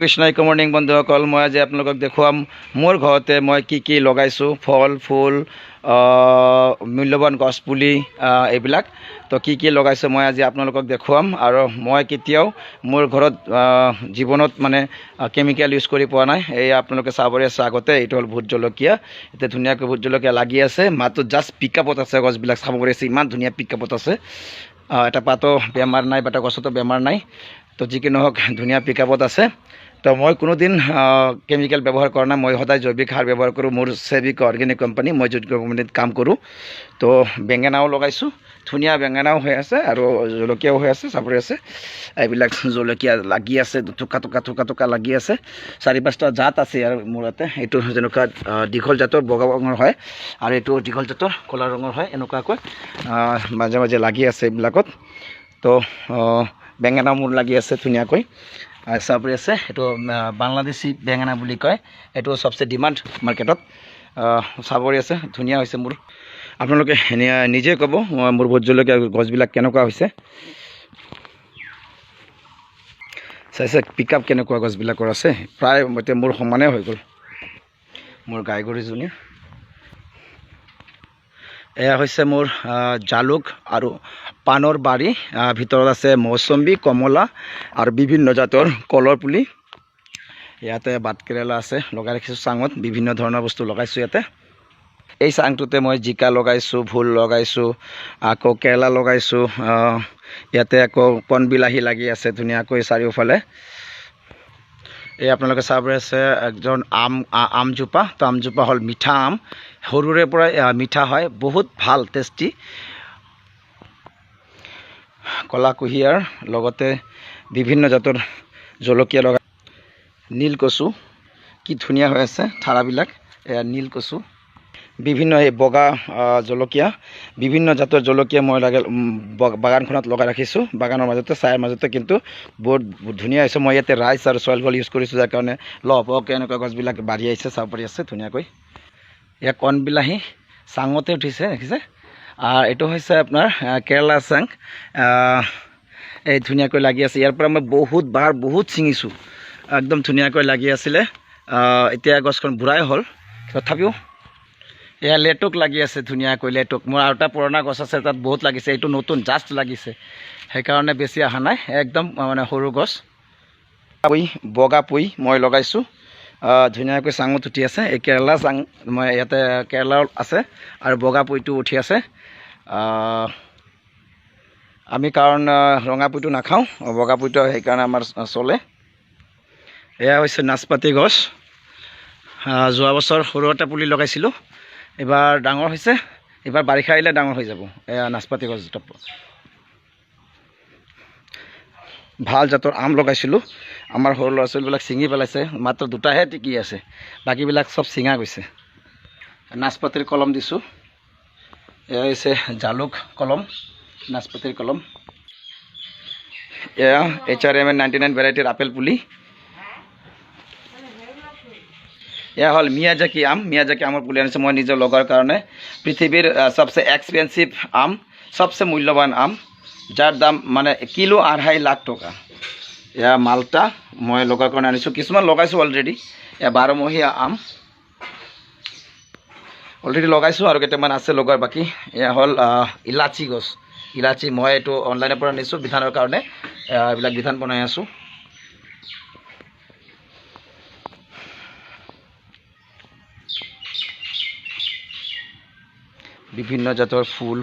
Krishna good morning বন্ধুসকল, মই আজি আপোনালোকক দেখুৱাম মোৰ ঘৰতে মই কি লগাইছোঁ, ফল ফুল মূল্যৱান গছপুলি এইবিলাক। তো কি লগাইছোঁ মই আজি আপোনালোকক দেখুৱাম। আৰু মই কেতিয়াও মোৰ ঘৰত জীৱনত মানে কেমিকেল ইউজ কৰি পোৱা নাই। এই আপোনালোকে চাবলৈ আছে আগতে, এইটো হ'ল ভোট জলকীয়া। এতিয়া ধুনীয়াকৈ ভোট জলকীয়া লাগি আছে, মাত্ৰ জাষ্ট পিকআপত আছে গছবিলাক। চাব পাৰিছে ইমান ধুনীয়া পিকআপত আছে, এটা পাতো বেমাৰ নাই বা এটা গছতো বেমাৰ নাই। তো যি কি নহওক ধুনীয়া পিকআপত আছে। তো মই কোনোদিন কেমিকেল ব্যৱহাৰ কৰা নাই, মই সদায় জৈৱিক সাৰ ব্যৱহাৰ কৰোঁ। মোৰ চেভিক অৰ্গেনিক কোম্পানী, মই জৈৱিক কোম্পানীত কাম কৰোঁ। তো বেঙেনাও লগাইছোঁ, ধুনীয়া বেঙেনাও হৈ আছে আৰু জলকীয়াও হৈ আছে, চাপৰি আছে। এইবিলাক জলকীয়া লাগি আছে, থোকা লাগি আছে। 4-5টা জাত আছে আৰু মোৰ ইয়াতে। এইটো যেনেকুৱা দীঘল জাতৰ বগা ৰঙৰ হয়, আৰু এইটো দীঘল জাতৰ ক'লা ৰঙৰ হয়। এনেকুৱাকৈ মাজে মাজে লাগি আছে এইবিলাকত। তো বেঙেনা মোৰ লাগি আছে ধুনীয়াকৈ, চাপৰি আছে। এইটো বাংলাদেশী বেঙেনা বুলি কয়, এইটো চবচে ডিমাণ্ড মাৰ্কেটত। চাপৰি আছে, ধুনীয়া হৈছে মোৰ। আপোনালোকে নিজে ক'ব মোৰ ভোট জলকীয়া গছবিলাক কেনেকুৱা হৈছে। চাইছে পিকআপ কেনেকুৱা গছবিলাকৰ আছে, প্ৰায় এতিয়া মোৰ সমানে হৈ গ'ল মোৰ গাই গৰুজনী। এয়া হৈছে মোৰ জালুক আৰু পাণৰ বাৰী। ভিতৰত আছে মৌচম্বী, কমলা আৰু বিভিন্ন জাতৰ কলৰ পুলি। ইয়াতে ভাতকেৰেলা আছে, লগাই ৰাখিছোঁ চাঙত। বিভিন্ন ধৰণৰ বস্তু লগাইছোঁ ইয়াতে। এই চাংটোতে মই জিকা লগাইছোঁ, ভোল লগাইছোঁ, আকৌ কেৰেলা লগাইছোঁ। ইয়াতে আকৌ কণবিলাহী লাগি আছে ধুনীয়াকৈ চাৰিওফালে। এই আপোনালোকে চাব আছে একজন আমজোপা। তো আমজোপা হ'ল মিঠা আম, সৰুৰে পৰাই মিঠা হয়, বহুত ভাল টেষ্টি। কলা কুঁহিয়াৰ, লগতে বিভিন্ন জাতৰ জলকীয়া লগাই। নীল কচু কি ধুনীয়া হৈ আছে ঠাৰাবিলাক, এয়া নীল কচু। বিভিন্ন এই বগা জলকীয়া, বিভিন্ন জাতৰ জলকীয়া মই বাগানখনত লগাই ৰাখিছোঁ। বাগানৰ মাজতে, ছাইৰ মাজতে, কিন্তু বহুত ধুনীয়া হৈছে। মই ইয়াতে ৰাইচ আৰু চইল গল ইউজ কৰিছোঁ, যাৰ কাৰণে লহপহকৈ এনেকুৱা গছবিলাক বাঢ়ি আহিছে, চাব পাৰি আছে ধুনীয়াকৈ। এয়া কণবিলাহী চাঙতে উঠিছে, দেখিছে। এইটো হৈছে আপোনাৰ কেৰেলা চাং, এই ধুনীয়াকৈ লাগি আছে। ইয়াৰ পৰা মই বহুত ছিঙিছোঁ, একদম ধুনীয়াকৈ লাগি আছিলে। এতিয়া গছখন বুঢ়াই হ'ল, তথাপিও এয়া লেটুক লাগি আছে ধুনীয়াকৈ। লেটুক মোৰ আৰু এটা পুৰণা গছ আছে, তাত বহুত লাগিছে। এইটো নতুন জাষ্ট লাগিছে, সেইকাৰণে বেছি অহা নাই, একদম মানে সৰু গছ। বগা পুই মই লগাইছোঁ, ধুনীয়াকৈ চাঙত উঠি আছে। এই কেৰেলা চাং, মই ইয়াতে কেৰেলাও আছে আৰু বগা পুইটো উঠি আছে। আমি কাৰণ ৰঙা পুইটো নাখাওঁ, বগা পুইটো সেইকাৰণে আমাৰ চলে। এয়া হৈছে নাচপতি গছ। যোৱা বছৰ সৰু এটা পুলি লগাইছিলোঁ, এইবাৰ ডাঙৰ হৈছে। এইবাৰ বাৰিষা আহিলে ডাঙৰ হৈ যাব। এয়া নাচপতি গছ দুটা, ভাল জাতৰ আম লগাইছিলোঁ। আমাৰ সৰু ল'ৰা ছোৱালীবিলাক ছিঙি পেলাইছে, মাত্ৰ 2টাহে টিকি আছে, বাকীবিলাক চব ছিঙা গৈছে। নাচপতিৰ কলম দিছোঁ। এয়া হৈছে জালুক কলম, নাচপতিৰ কলম। এয়া HRMN 99 ভেৰাইটিৰ আপেল পুলি। এয়া হ'ল মিয়াজাকি আম। মিয়াজাকি আমৰ পুলি আনিছোঁ মই নিজৰ লগাৰ কাৰণে। পৃথিৱীৰ চবচে এক্সপেঞ্চিভ আম, চবচে মূল্যৱান আম, যাৰ দাম মানে কিলো 2.5 লাখ টকা। এয়া মালটা মই লগাৰ কাৰণে আনিছোঁ, কিছুমান লগাইছোঁ অলৰেডি। এয়া 12মহীয়া আম অলৰেডি লগাইছোঁ, আৰু কেইটামান আছে লগোৱাৰ বাকী। এয়া হ'ল ইলাচি গছ। ইলাচি মই এইটো অনলাইনৰ পৰা আনিছোঁ বিধানৰ কাৰণে, এইবিলাক বিধান বনাই আছোঁ। বিভিন্ন জাতৰ ফুল,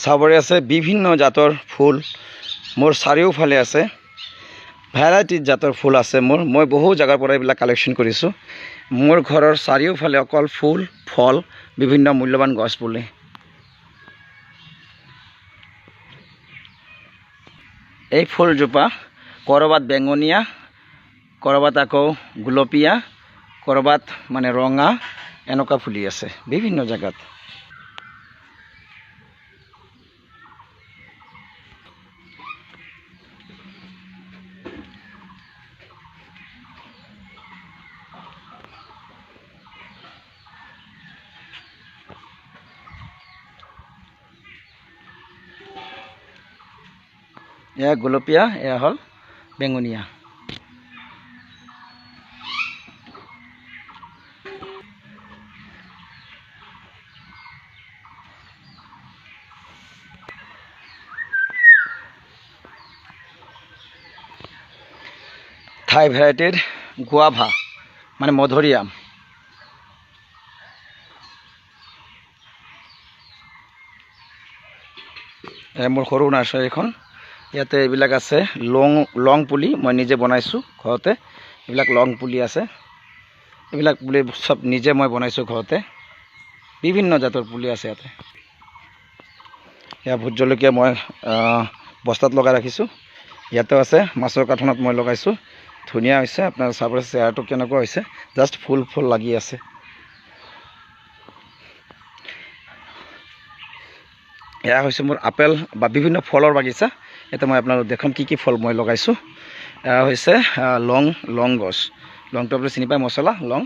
চাবৰে আছে বিভিন্ন জাতৰ ফুল মোৰ চাৰিওফালে আছে ভেৰাইটি জাতৰ ফুল আছে মই বহু জাগাৰ পৰা এইবিলাক কালেকশ্যন কৰিছোঁ মোৰ ঘৰৰ চাৰিওফালে অকল ফুল ফল বিভিন্ন মূল্যৱান গছ পুলি এই ফুলজোপা কৰবাত বেঙুনীয়া কৰবাত আকৌ গুলপীয়া কৰবাত মানে ৰঙা এনেকুৱা ফুলি আছে বিভিন্ন জাগাত এয়া গুলপীয়া এয়া হল বেঙুনীয়া থাই ভেৰাইটিৰ গুৱাভা মানে মধুৰিআম মোৰ সৰু নাৰ্চাৰীখন ইয়াতে এইবিলাক আছে লং পুলি মই নিজে বনাইছোঁ ঘৰতে এইবিলাক লং পুলি আছে এইবিলাক পুলি সব নিজে মই বনাইছোঁ ঘৰতে বিভিন্ন জাতৰ পুলি আছে ইয়াতে এয়া ভোট জলকীয়া মই বস্তাত লগাই ৰাখিছোঁ ইয়াতে আছে মাছৰ কাঠনত মই লগাইছোঁ ধুনীয়া হৈছে আপোনাৰ চাব চেয়াৰটো কেনেকুৱা হৈছে জাষ্ট ফুল লাগি আছে এয়া হৈছে মোৰ আপেল বা বিভিন্ন ফলৰ বাগিচা এটা মই আপোনালোকক দেখাম কি ফল মই লগাইছোঁ এয়া হৈছে লং গছ লংটো আপুনি চিনি পায় মছলা লং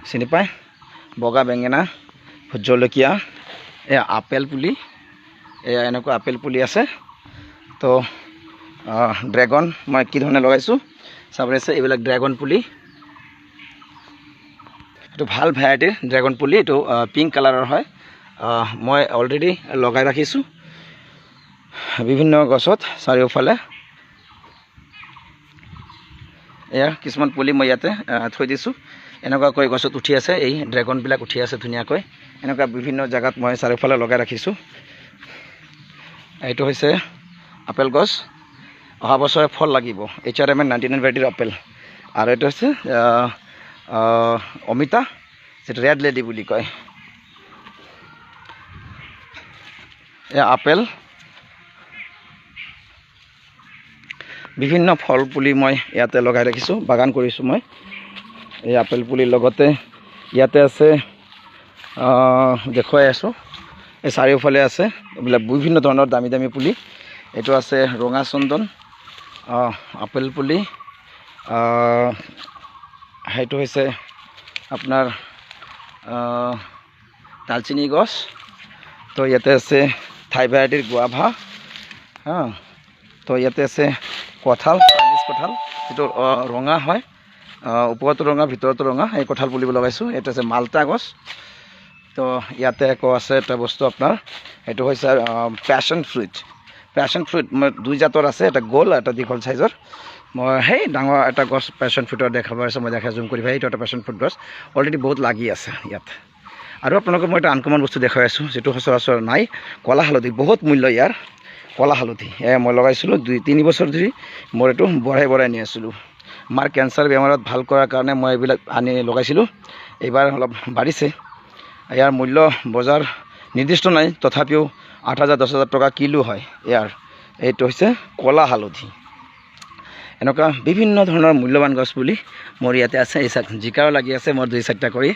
চিনি পায় বগা বেঙেনা ভোট জলকীয়া এয়া আপেল পুলি এয়া এনেকুৱা আপেল পুলি আছে তো ড্ৰেগন মই কি ধৰণে লগাইছোঁ চাব আছে এইবিলাক ড্ৰেগন পুলি এইটো ভাল ভেৰাইটিৰ ড্ৰেগন পুলি এইটো পিংক কালাৰৰ হয় মই অলৰেডি লগাই ৰাখিছোঁ বিভিন্ন গছত চাৰিওফালে এয়া কিছুমান পুলি মই ইয়াতে থৈ দিছোঁ এনেকুৱাকৈ গছত উঠি আছে এই ড্ৰেগনবিলাক উঠি আছে ধুনীয়াকৈ এনেকুৱা বিভিন্ন জাগাত মই চাৰিওফালে লগাই ৰাখিছোঁ এইটো হৈছে আপেল গছ অহা বছৰে ফল লাগিব HRMN 99 ভেৰাইটিৰ আপেল আৰু এইটো হৈছে অমিতা যেটা ৰেড লেডি বুলি কয় এয়া আপেল বিভিন্ন ফল পুলি মই ইয়াতে লগাই ৰাখিছোঁ বাগান কৰিছোঁ মই এই আপেল পুলিৰ লগতে ইয়াতে আছে দেখুৱাই আছোঁ এই চাৰিওফালে আছে এইবিলাক বিভিন্ন ধৰণৰ দামী পুলি এইটো আছে ৰঙা চন্দন আপেল পুলি সেইটো হৈছে আপোনাৰ দালচিনি গছ তো ইয়াতে আছে থাই ভেৰাইটিৰ গুৱাভা তো ইয়াতে আছে কঁঠাল চাইনিজ কঁঠাল এইটো ৰঙা হয় ওপৰতো ৰঙা ভিতৰতো ৰঙা এই কঁঠাল পুলিব লগাইছোঁ এইটো আছে মালটা গছ তো ইয়াতে আকৌ আছে এটা বস্তু আপোনাৰ এইটো হৈছে পেশ্যন ফ্ৰুইট মই দুই জাতৰ আছে এটা গোল এটা দীঘল সাইজৰ মই সেই ডাঙৰ এটা গছ পেশ্যন ফ্ৰুইটৰ দেখাব আছে মই দেখা জুম কৰি এইটো এটা পেশ্যন ফ্ৰুইট গছ অলৰেডি বহুত লাগি আছে ইয়াত আৰু আপোনালোকক মই এটা আনকমন বস্তু দেখাই আছোঁ যিটো সচৰাচৰ নাই কলা হালধি বহুত মূল্য ইয়াৰ কলা হালধি মই লগাইছিলোঁ 2-3 বছৰ ধৰি মই এইটো বঢ়াই নি আছিলোঁ মাৰ কেঞ্চাৰ বেমাৰত ভাল কৰাৰ কাৰণে মই এইবিলাক আনি লগাইছিলোঁ এইবাৰ অলপ বাঢ়িছে ইয়াৰ মূল্য বজাৰ নিৰ্দিষ্ট নাই তথাপিও 8,000-10,000 টকা কিলো হয় ইয়াৰ এইটো হৈছে কলা হালধি এনেকুৱা বিভিন্ন ধৰণৰ মূল্যৱান গছ পুলি মোৰ ইয়াতে আছে এই চাক জিকাও লাগি আছে মই 2-4টা কৰি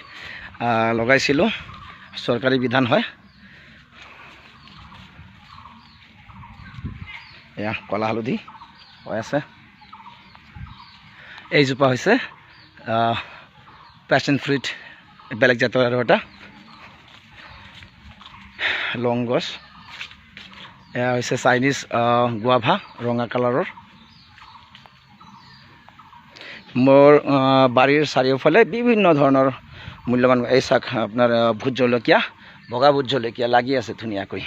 লগাইছিলোঁ চৰকাৰী বিধান হয় এয়া কলা হালধি হৈ আছে এইজোপা হৈছে পেশ্যন ফ্ৰুইট বেলেগ জাতৰ আৰু এটা লং গছ এয়া হৈছে চাইনিজ গুৱাভা ৰঙা কালাৰৰ মোৰ বাৰীৰ চাৰিওফালে বিভিন্ন ধৰণৰ মূল্যৱান এই চাক আপোনাৰ ভোট জলকীয়া বগা ভোট জলকীয়া লাগি আছে ধুনীয়াকৈ